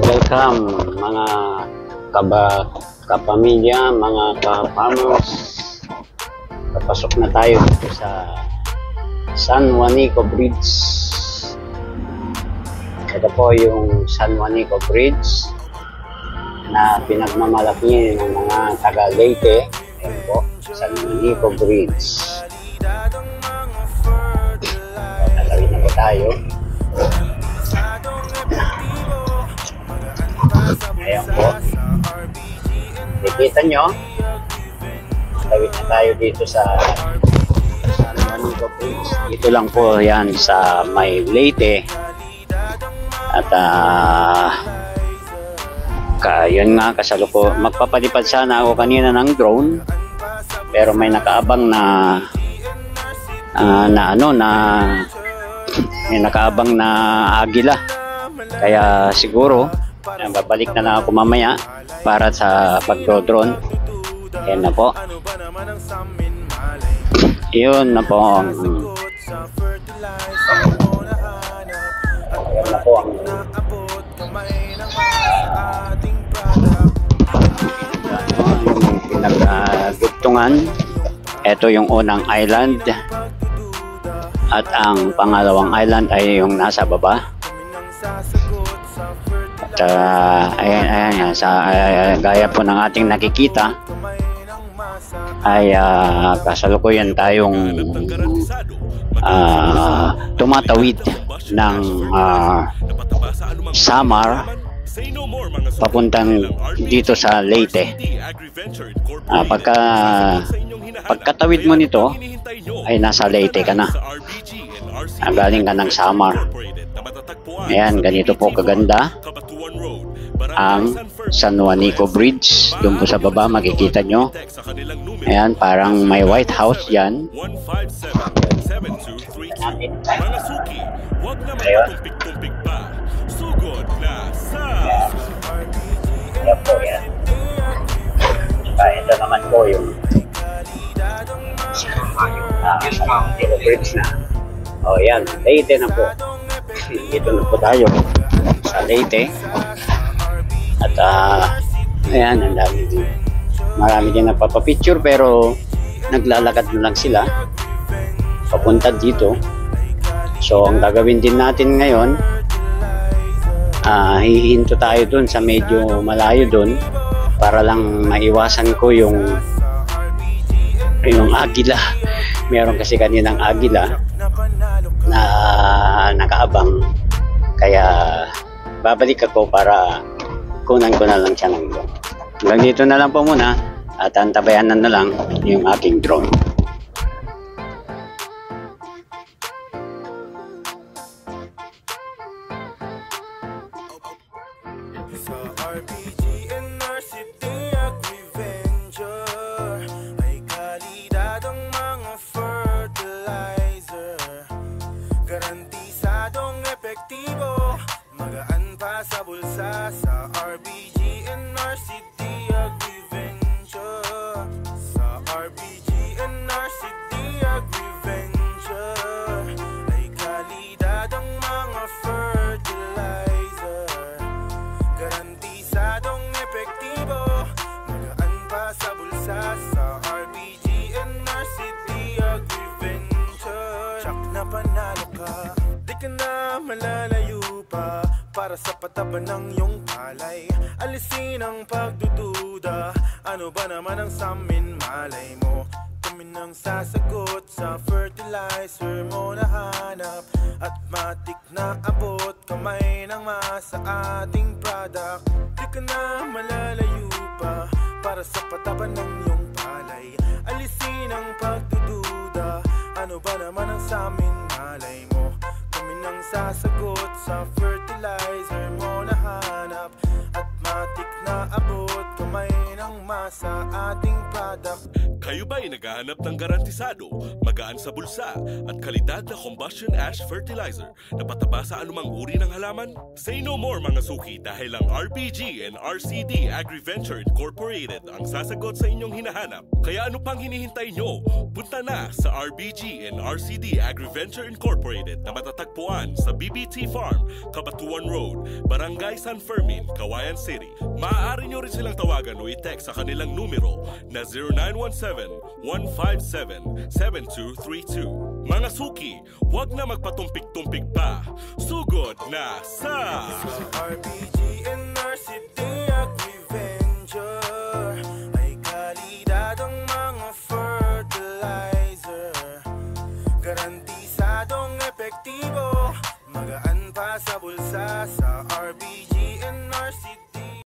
Welcome mga kapamilya, mga ka-farmers. Papasok na tayo dito sa San Juanico Bridge. Ito po yung San Juanico Bridge na pinagmamalaki ng mga taga Leyte. Ayan po, San Juanico Bridge. Talawin na po tayo. Ayan po. Nakikita nyo, tawid na tayo dito sa San Juanico Bridge. Dito lang po yan sa may Leyte. At yun nga, magpapalipad sana ako kanina ng drone, pero may nakaabang may nakaabang na agila, kaya siguro babalik na lang ako mamaya para sa pagdo-drone. Yan na po, yun na po ang pinagdugtungan. Ito yung unang island at ang pangalawang island ay yung nasa baba. At ayan, gaya po ng ating nakikita ay kasalukuyan tayong tumatawid ng Samar papuntang dito sa Leyte. Pagkatawid mo nito ay nasa Leyte ka na. Galing ka ng Samar. Ayan, ganito po kaganda ang San Juanico Bridge. Doon po sa baba makikita nyo. Ayan, parang may White House yan. Ayun. Yan po yan. Ito naman po yung bridge na. O yan, Leyte na po. Dito na po tayo sa Leyte. At ayan, ang dami din. Marami din nagpapapicture, pero naglalakad na lang sila papunta dito. So ang gagawin din natin ngayon, hihinto tayo dun sa medyo malayo dun para lang maiwasan ko yung agila. Meron kasi kaninang agila na nakaabang, kaya babalik ako para kunan ko na lang siya ng drone. Hanggang dito na lang po muna at antabayanan na lang yung aking drone. Sa RPG and RCD Agriventure ay kalidad ang mga fertilizer, garantisadong epektibo, magaan pa sa bulsa. Sa RPG and RCD Agriventure, sa RPG and RCD Agriventure ay kalidad ang mga fertilizer, garantisadong epektibo, magaan pa sa bulsa. Sa RPG and RCD Agriventure, tsak na panalo ka, di ka na malalayo pa. Para sa pataban ng iyong palay, alisin ang pagdududa. Ano ba naman ang samin, malay mo? Kami nang sasagot sa fertilizer mo nahanap, at matik na abot kamay ng masa ating product. Di ka na malalayo pa. Para sa pataban ng iyong palay, alisin ang pagdududa. Ano ba naman ang samin, malay mo? Kami nang sasagot sa fertilizer mo nahanap, at matik na abot kamay ng masa ating product. Kayo ba'y naghahanap ng garantisado, magaan sa bulsa, at kalidad na combustion ash fertilizer na pataba sa anumang uri ng halaman? Say no more mga suki dahil ang RBG and RCD AgriVenture Incorporated ang sasagot sa inyong hinahanap. Kaya ano pang hinihintay nyo? Punta na sa RBG and RCD AgriVenture Incorporated na matatagpuan sa BBT Farm, Cabatuan Road, Barangay San Fermin, Cauayan City. Maaari nyo rin silang tawagan o i-text sa kanilang numero na 0917-157-7232. Mga suki, huwag na magpatumpik-tumpik pa. Sugod na sa RBG and RCD AgriVenture ay kalidad ang mga fertilizer. Garanti